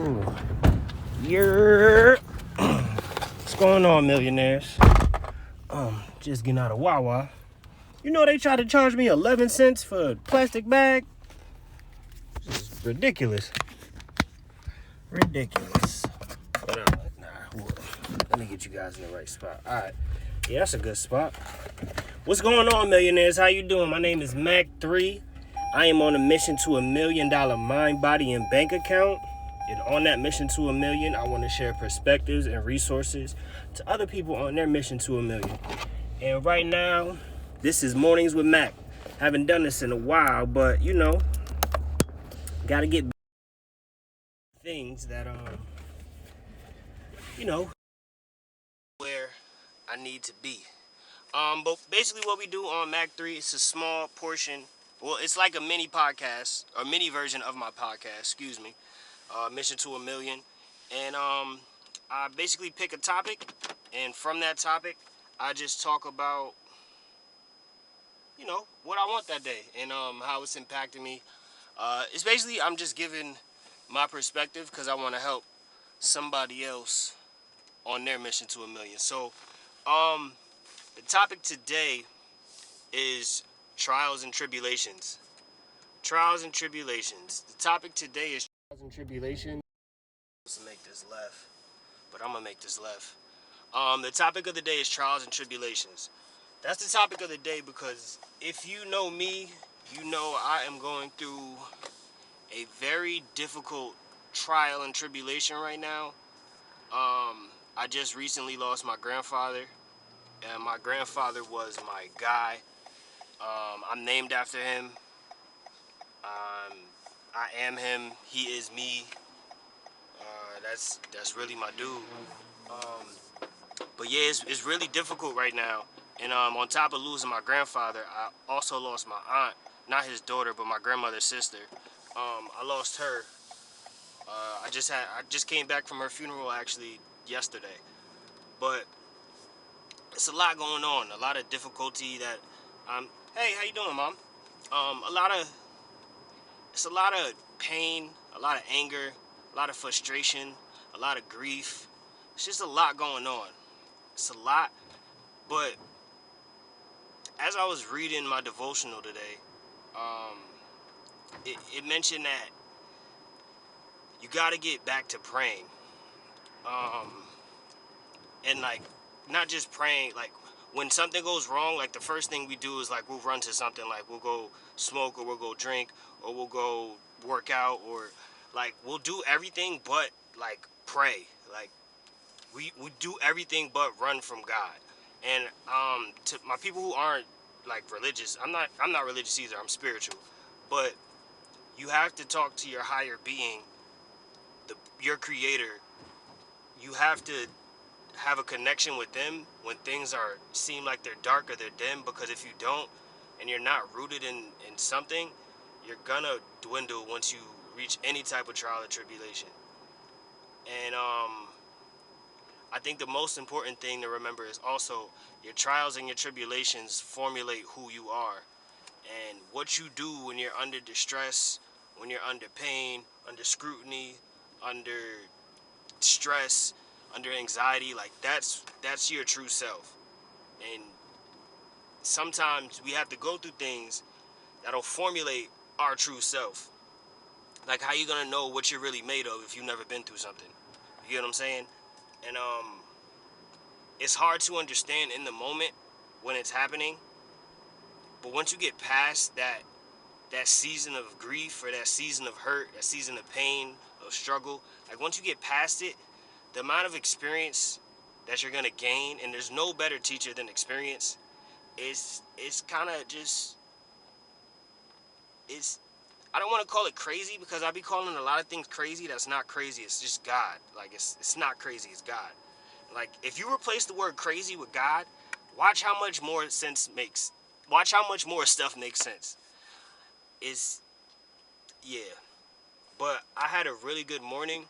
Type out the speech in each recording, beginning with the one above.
Ooh. What's going on, millionaires? Just getting out of Wawa. You know they tried to charge me 11 cents for a plastic bag? This is ridiculous. Ridiculous. But let me get you guys in the right spot. Alright. Yeah, that's a good spot. What's going on, millionaires? How you doing? My name is Mac3. I am on a mission to $1 million mind, body, and bank account. And on that mission to $1 million, I want to share perspectives and resources to other people on their mission to $1 million. And right now, this is Mornings with Mac. Haven't done this in a while, but gotta get things that where I need to be. But basically what we do on Mac 3, it's a small portion. Well, it's like a mini podcast, or mini version of my podcast, excuse me. Mission to $1 million. And I basically pick a topic, and from that topic, I just talk about, what I want that day, and how it's impacting me. It's basically, I'm just giving my perspective, because I want to help somebody else on their mission to $1 million. So, the topic today is trials and tribulations. Trials and tribulations. The topic today is trials and tribulations. Let's make this left, but I'm gonna make this left. The topic of the day is trials and tribulations. That's the topic of the day because if you know me, you know I am going through a very difficult trial and tribulation right now. I just recently lost my grandfather, and my grandfather was my guy. I'm named after him. I am him. He is me. That's really my dude. But yeah, it's really difficult right now. And on top of losing my grandfather, I also lost my aunt, not his daughter, but my grandmother's sister. I lost her. I just came back from her funeral actually yesterday. But it's a lot going on, a lot of difficulty that hey, how you doing, Mom? It's a lot of pain, a lot of anger, a lot of frustration, a lot of grief. It's just a lot going on. It's a lot, but as I was reading my devotional today, it mentioned that you got to get back to praying, and like not just praying. Like when something goes wrong, like the first thing we do is like we'll run to something, like we'll go smoke or we'll go drink or we'll go work out or like we'll do everything but like pray. Like we do everything but run from God. And to my people who aren't like religious, I'm not religious either. I'm spiritual, but you have to talk to your higher being, your creator. You have to have a connection with them when things seem like they're dark or they're dim, because if you don't and you're not rooted in something, you're gonna dwindle once you reach any type of trial or tribulation. And I think the most important thing to remember is also your trials and your tribulations formulate who you are. And what you do when you're under distress, when you're under pain, under scrutiny, under stress, under anxiety, like that's your true self. And sometimes we have to go through things that'll formulate our true self. Like how you gonna know what you're really made of if you've never been through something? You get what I'm saying? And it's hard to understand in the moment when it's happening, but once you get past that season of grief or that season of hurt, that season of pain, of struggle, like once you get past it, the amount of experience that you're gonna gain, and there's no better teacher than experience, it's kind of just, it's, I don't want to call it crazy because I be calling a lot of things crazy that's not crazy. It's just God. Like it's not crazy, it's God. Like if you replace the word crazy with God, watch how much more watch how much more stuff makes sense. Yeah. But I had a really good morning.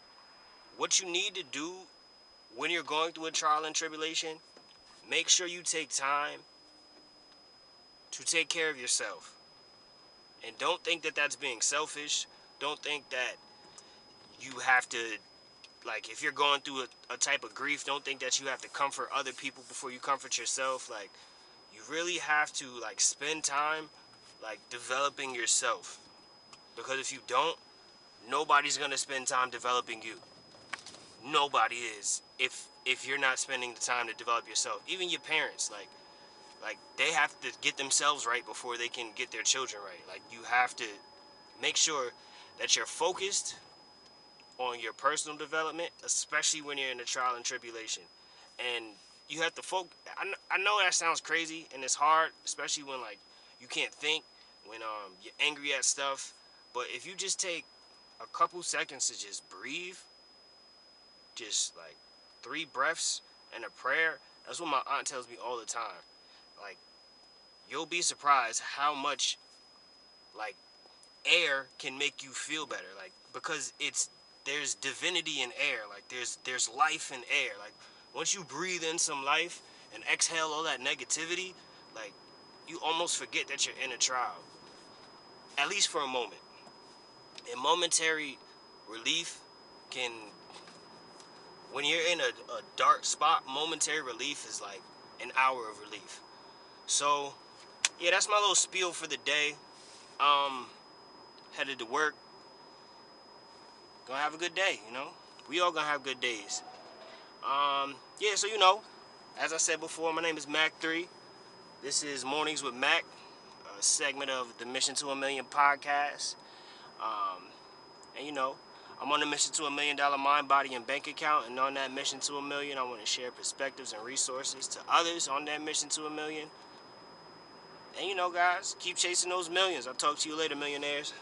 What you need to do when you're going through a trial and tribulation, make sure you take time to take care of yourself. And don't think that that's being selfish. Don't think that you have to, like, if you're going through a type of grief, don't think that you have to comfort other people before you comfort yourself. Like, you really have to, like, spend time, like, developing yourself. Because if you don't, nobody's gonna spend time developing you. Nobody is. If you're not spending the time to develop yourself, even your parents, like they have to get themselves right before they can get their children right. Like, you have to make sure that you're focused on your personal development, especially when you're in a trial and tribulation. And you have to focus. I know that sounds crazy and it's hard, especially when, like, you can't think, when you're angry at stuff. But if you just take a couple seconds to just breathe, just like 3 breaths and a prayer. That's what my aunt tells me all the time. Like, you'll be surprised how much, like, air can make you feel better. Like, because there's divinity in air. Like, there's life in air. Like, once you breathe in some life and exhale all that negativity, like, you almost forget that you're in a trial. At least for a moment. And momentary relief can, when you're in a dark spot, momentary relief is like an hour of relief. So, yeah, that's my little spiel for the day. Headed to work. Gonna have a good day, you know? We all gonna have good days. Yeah, so, as I said before, my name is Mac3. This is Mornings with Mac, a segment of the Mission to a Million podcast. And, I'm on a mission to $1 million mind, body, and bank account. And on that mission to 1 million, I want to share perspectives and resources to others on that mission to 1 million. And, guys, keep chasing those millions. I'll talk to you later, millionaires.